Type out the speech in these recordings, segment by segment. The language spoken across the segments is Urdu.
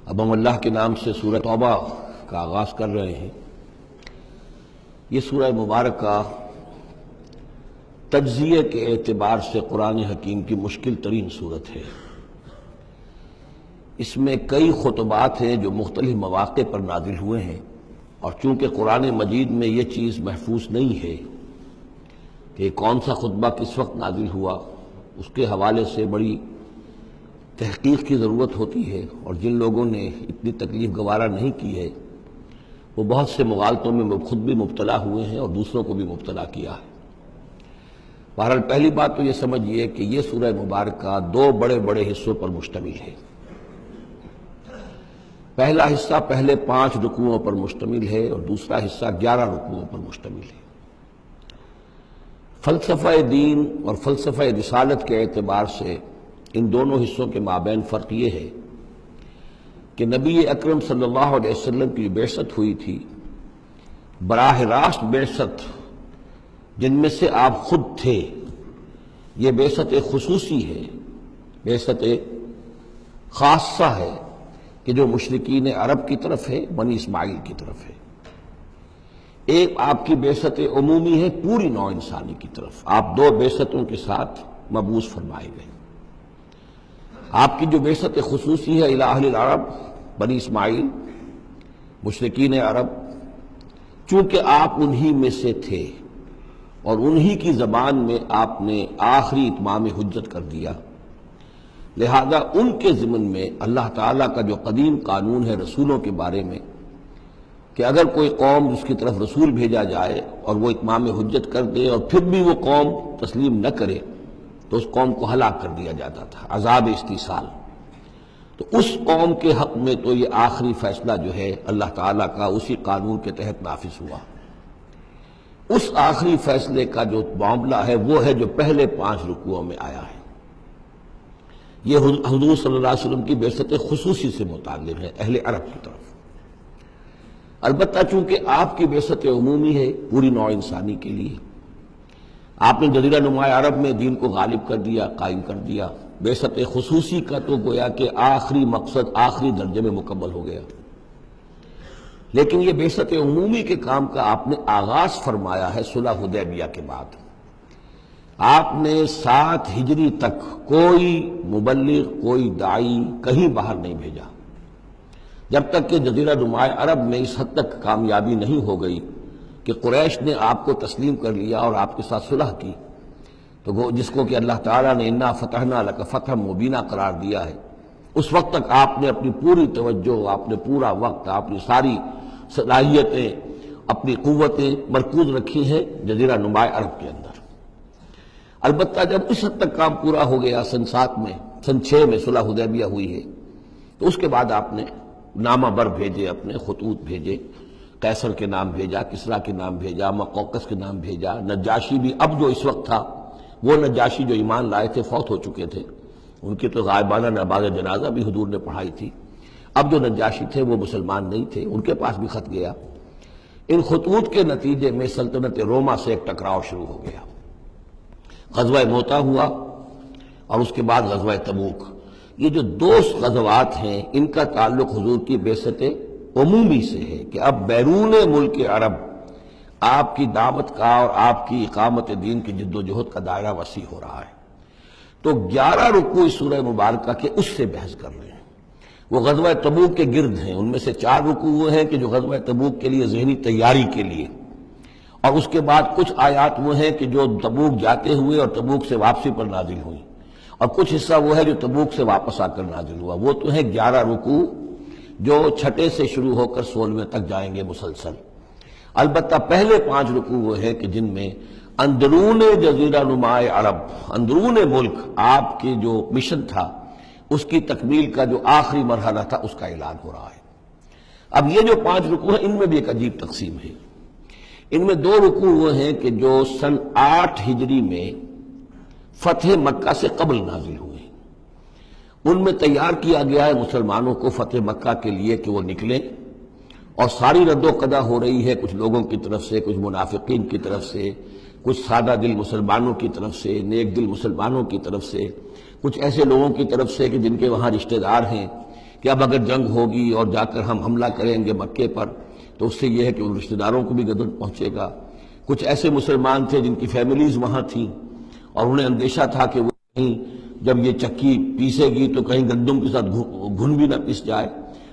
اب ہم اللہ کے نام سے سورہ توبہ کا آغاز کر رہے ہیں۔ یہ سورہ مبارکہ تجزیے کے اعتبار سے قرآن حکیم کی مشکل ترین صورت ہے۔ اس میں کئی خطبات ہیں جو مختلف مواقع پر نازل ہوئے ہیں، اور چونکہ قرآن مجید میں یہ چیز محفوظ نہیں ہے کہ کون سا خطبہ کس وقت نازل ہوا، اس کے حوالے سے بڑی تحقیق کی ضرورت ہوتی ہے، اور جن لوگوں نے اتنی تکلیف گوارا نہیں کی ہے وہ بہت سے مغالطوں میں خود بھی مبتلا ہوئے ہیں اور دوسروں کو بھی مبتلا کیا ہے۔ بہرحال پہلی بات تو یہ سمجھیے کہ یہ سورہ مبارکہ دو بڑے بڑے حصوں پر مشتمل ہے۔ پہلا حصہ پہلے 5 رکوعوں پر مشتمل ہے اور دوسرا حصہ 11 رکوعوں پر مشتمل ہے۔ فلسفہ دین اور فلسفہ رسالت کے اعتبار سے ان دونوں حصوں کے مابین فرق یہ ہے کہ نبی اکرم صلی اللہ علیہ وسلم کی بعثت ہوئی تھی، براہ راست بعثت جن میں سے آپ خود تھے، یہ بعثت خصوصی ہے، بعثت خاصہ ہے کہ جو مشرکین عرب کی طرف ہے، بنی اسماعیل کی طرف ہے۔ ایک آپ کی بعثت عمومی ہے پوری نوع انسانی کی طرف، آپ دو بعثتوں کے ساتھ مبعوث فرمائے گئے۔ آپ کی جو بعثت خصوصی ہے الی اہل العرب، بنی اسماعیل، مشرکین عرب، چونکہ آپ انہی میں سے تھے اور انہی کی زبان میں آپ نے آخری اتمام حجت کر دیا، لہذا ان کے ضمن میں اللہ تعالیٰ کا جو قدیم قانون ہے رسولوں کے بارے میں کہ اگر کوئی قوم جس کی طرف رسول بھیجا جائے اور وہ اتمام حجت کر دے اور پھر بھی وہ قوم تسلیم نہ کرے تو اس قوم کو ہلاک کر دیا جاتا تھا، عذاب استیصال۔ تو اس قوم کے حق میں تو یہ آخری فیصلہ جو ہے اللہ تعالیٰ کا اسی قانون کے تحت نافذ ہوا۔ اس آخری فیصلے کا جو معاملہ ہے وہ ہے جو پہلے 5 رکوعوں میں آیا ہے۔ یہ حضور صلی اللہ علیہ وسلم کی بعثت خصوصی سے متعلق ہے اہل عرب کی طرف۔ البتہ چونکہ آپ کی بعثت عمومی ہے پوری نوع انسانی کے لیے، آپ نے جزیرہ نما عرب میں دین کو غالب کر دیا، قائم کر دیا۔ بعثت خصوصی کا تو گویا کہ آخری مقصد آخری درجے میں مکمل ہو گیا، لیکن یہ بعثت عمومی کے کام کا آپ نے آغاز فرمایا ہے صلح حدیبیہ کے بعد۔ آپ نے 7 ہجری تک کوئی مبلغ، کوئی داعی کہیں باہر نہیں بھیجا، جب تک کہ جزیرہ نما عرب میں اس حد تک کامیابی نہیں ہو گئی کہ قریش نے آپ کو تسلیم کر لیا اور آپ کے ساتھ صلح کی، تو جس کو کہ اللہ تعالیٰ نے انا فتحنا لک فتحا مبینا قرار دیا ہے، اس وقت تک آپ نے اپنی پوری توجہ، آپ نے پورا وقت، اپنی ساری صلاحیتیں، اپنی قوتیں مرکوز رکھی ہیں جزیرہ نما عرب کے اندر۔ البتہ جب اس حد تک کام پورا ہو گیا سن 7 میں، سن 6 میں صلح حدیبیہ ہوئی ہے، تو اس کے بعد آپ نے نامہ بر بھیجے، اپنے خطوط بھیجے، قیصر کے نام بھیجا، کسریٰ کے نام بھیجا، مقوقس کے نام بھیجا، نجاشی بھی اب جو اس وقت تھا، وہ نجاشی جو ایمان لائے تھے فوت ہو چکے تھے، ان کی تو غائبانہ نماز جنازہ بھی حضور نے پڑھائی تھی۔ اب جو نجاشی تھے وہ مسلمان نہیں تھے، ان کے پاس بھی خط گیا۔ ان خطوط کے نتیجے میں سلطنت روما سے ایک ٹکراؤ شروع ہو گیا، غزوہ موتا ہوا اور اس کے بعد غزوہ تبوک۔ یہ جو 2 غزوات ہیں ان کا تعلق حضور کی بعثت عمومی سے ہے کہ اب بیرون ملک عرب آپ کی دعوت کا اور آپ کی اقامت دین کی جد و جہد کا دائرہ وسیع ہو رہا ہے۔ تو 11 رکوع اس سورہ مبارکہ کے اس سے بحث کر رہے ہیں، وہ غزوہ تبوک کے گرد ہیں۔ ان میں سے 4 رکوع وہ ہیں کہ جو غزوہ تبوک کے لیے ذہنی تیاری کے لیے، اور اس کے بعد کچھ آیات وہ ہیں کہ جو تبوک جاتے ہوئے اور تبوک سے واپسی پر نازل ہوئی، اور کچھ حصہ وہ ہے جو تبوک سے واپس آ کر نازل ہوا۔ وہ تو ہیں 11 رکوع جو 6 سے شروع ہو کر 16 تک جائیں گے مسلسل۔ البتہ پہلے 5 رکوع وہ ہیں کہ جن میں اندرون جزیرہ نما عرب، اندرون ملک آپ کے جو مشن تھا اس کی تکمیل کا جو آخری مرحلہ تھا اس کا اعلان ہو رہا ہے۔ اب یہ جو 5 رکوع ہیں ان میں بھی ایک عجیب تقسیم ہے۔ ان میں 2 رکوع وہ ہیں کہ جو سن 8 ہجری میں فتح مکہ سے قبل نازل ہوئے، ان میں تیار کیا گیا ہے مسلمانوں کو فتح مکہ کے لیے کہ وہ نکلیں، اور ساری رد و قدا ہو رہی ہے کچھ لوگوں کی طرف سے، کچھ منافقین کی طرف سے، کچھ سادہ دل مسلمانوں کی طرف سے، نیک دل مسلمانوں کی طرف سے، کچھ ایسے لوگوں کی طرف سے کہ جن کے وہاں رشتہ دار ہیں، کہ اب اگر جنگ ہوگی اور جا کر ہم حملہ کریں گے مکے پر تو اس سے یہ ہے کہ ان رشتہ داروں کو بھی غضب پہنچے گا۔ کچھ ایسے مسلمان تھے جن کی فیملیز وہاں تھیں اور انہیں اندیشہ تھا کہ وہ کہیں جب یہ چکی پیسے گی تو کہیں گندم کے ساتھ گھن بھی نہ پس جائے۔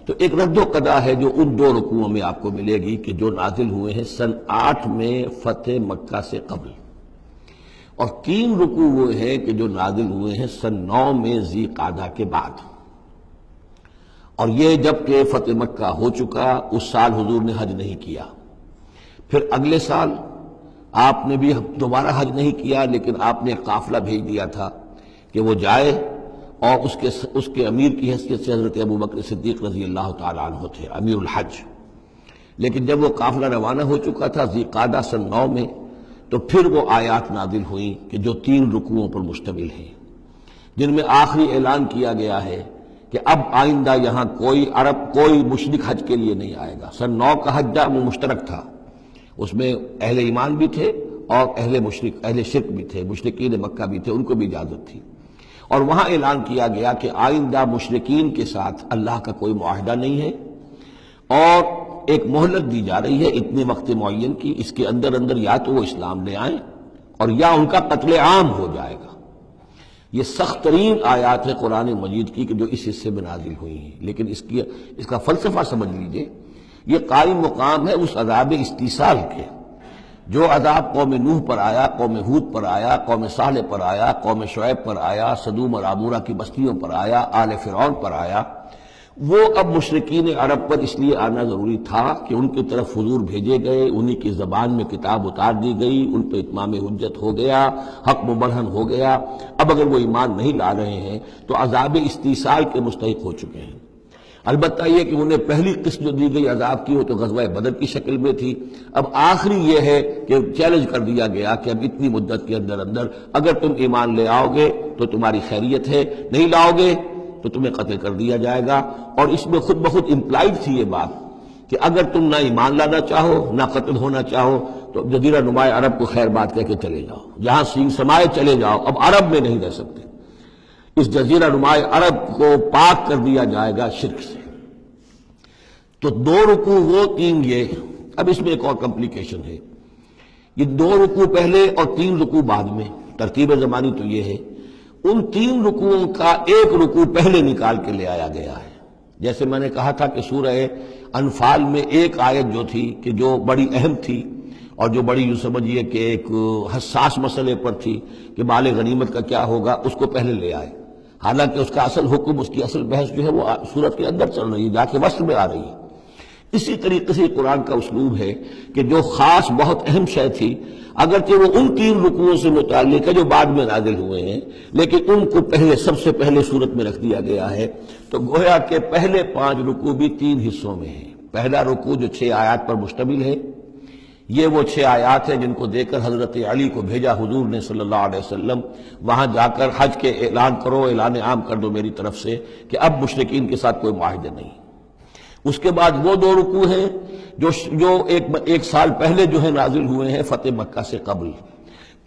تو ایک رد و قدا ہے جو ان 2 رکوعوں میں آپ کو ملے گی کہ جو نازل ہوئے ہیں سن 8 میں فتح مکہ سے قبل، اور 3 رکوع وہ ہیں کہ جو نازل ہوئے ہیں سن 9 میں ذی قعدہ کے بعد۔ اور یہ جب کہ فتح مکہ ہو چکا، اس سال حضور نے حج نہیں کیا، پھر اگلے سال آپ نے بھی دوبارہ حج نہیں کیا، لیکن آپ نے ایک قافلہ بھیج دیا تھا کہ وہ جائے، اور اس کے امیر کی حیثیت سے حضرت ابوبکر صدیق رضی اللہ تعالیٰ عنہ تھے امیر الحج۔ لیکن جب وہ قافلہ روانہ ہو چکا تھا ذی قعدہ سن 9 میں، تو پھر وہ آیات نازل ہوئیں کہ جو 3 رکوعوں پر مشتمل ہیں، جن میں آخری اعلان کیا گیا ہے کہ اب آئندہ یہاں کوئی مشرک حج کے لیے نہیں آئے گا۔ سن 9 کا حج وہ مشترک تھا، اس میں اہل ایمان بھی تھے اور اہل شرک بھی تھے، مشرکین مکہ بھی تھے، ان کو بھی اجازت تھی۔ اور وہاں اعلان کیا گیا کہ آئندہ مشرکین کے ساتھ اللہ کا کوئی معاہدہ نہیں ہے، اور ایک مہلت دی جا رہی ہے اتنے وقت معین کی، اس کے اندر یا تو وہ اسلام لے آئیں اور یا ان کا قتل عام ہو جائے گا۔ یہ سخت ترین آیات ہے قرآن مجید کی کہ جو اس حصے میں نازل ہوئی ہیں، لیکن اس کا فلسفہ سمجھ لیجئے، یہ قائم مقام ہے اس عذاب استیصال کے جو عذاب قوم نوح پر آیا، قوم ہود پر آیا، قوم صالح پر آیا، قوم شعیب پر آیا، سدوم اور عمورہ کی بستیوں پر آیا، آل فرعون پر آیا۔ وہ اب مشرکین عرب پر اس لیے آنا ضروری تھا کہ ان کی طرف حضور بھیجے گئے، انہی کی زبان میں کتاب اتار دی گئی، ان پہ اتمام حجت ہو گیا، حق مبرہن ہو گیا۔ اب اگر وہ ایمان نہیں لا رہے ہیں تو عذاب استیصال کے مستحق ہو چکے ہیں۔ البتہ یہ کہ انہیں پہلی قسط جو دی گئی عذاب کی وہ تو غزوہ بدر کی شکل میں تھی، اب آخری یہ ہے کہ چیلنج کر دیا گیا کہ اب اتنی مدت کے اندر اگر تم ایمان لے آؤ گے تو تمہاری خیریت ہے، نہیں لاؤ گے تو تمہیں قتل کر دیا جائے گا۔ اور اس میں خود بخود امپلائڈ تھی یہ بات کہ اگر تم نہ ایمان لانا چاہو نہ قتل ہونا چاہو تو جزیرہ نماء عرب کو خیر بات کہہ کے چلے جاؤ، جہاں سینگ سمائے چلے جاؤ، اب عرب میں نہیں رہ سکتے۔ اس جزیرہ نماء عرب کو پاک کر دیا جائے گا شرک سے۔ تو 2 رکوع وہ 3 یہ، اب اس میں ایک اور کمپلیکیشن ہے، یہ 2 رکوع پہلے اور 3 رکوع بعد میں، ترتیب زمانی تو یہ ہے، ان 3 رکوعوں کا ایک رکوع پہلے نکال کے لے آیا گیا ہے۔ جیسے میں نے کہا تھا کہ سورہ انفال میں ایک آیت جو تھی کہ جو بڑی اہم تھی اور جو بڑی یوں سمجھیے کہ ایک حساس مسئلے پر تھی کہ مال غنیمت کا کیا ہوگا، اس کو پہلے لے آئے، حالانکہ اس کا اصل حکم، اس کی اصل بحث جو ہے وہ سورت کے اندر چل رہی ہے، جا کے وسط میں آ رہی ہے۔ اسی طریقے سے قرآن کا اسلوب ہے کہ جو خاص بہت اہم شے تھی، اگرچہ وہ ان 3 رکوعوں سے متعلق ہے جو بعد میں نازل ہوئے ہیں، لیکن ان کو پہلے سب سے پہلے صورت میں رکھ دیا گیا ہے۔ تو گویا کہ پہلے 5 رکوع بھی 3 حصوں میں ہیں۔ پہلا رکوع جو 6 آیات پر مشتمل ہے، یہ وہ 6 آیات ہیں جن کو دے کر حضرت علی کو بھیجا حضور نے صلی اللہ علیہ وسلم، وہاں جا کر حج کے اعلان کرو، اعلان عام کر دو میری طرف سے کہ اب مشرکین کے ساتھ کوئی معاہدے نہیں۔ اس کے بعد وہ 2 رکوع ہیں جو ایک سال پہلے جو ہے نازل ہوئے ہیں فتح مکہ سے قبل۔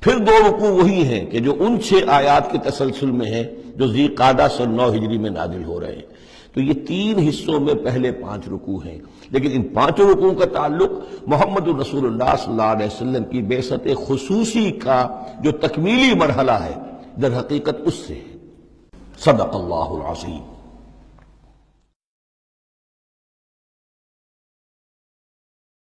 پھر 2 رکوع وہی ہیں کہ جو ان 6 آیات کے تسلسل میں ہیں جو ذی قعدہ سن 9 ہجری میں نازل ہو رہے ہیں۔ تو یہ 3 حصوں میں پہلے 5 رکوع ہیں، لیکن ان 5 رکوعوں کا تعلق محمد رسول اللہ صلی اللہ علیہ وسلم کی بعثت خصوصی کا جو تکمیلی مرحلہ ہے در حقیقت اس سے ہے۔ صدق اللہ العظیم۔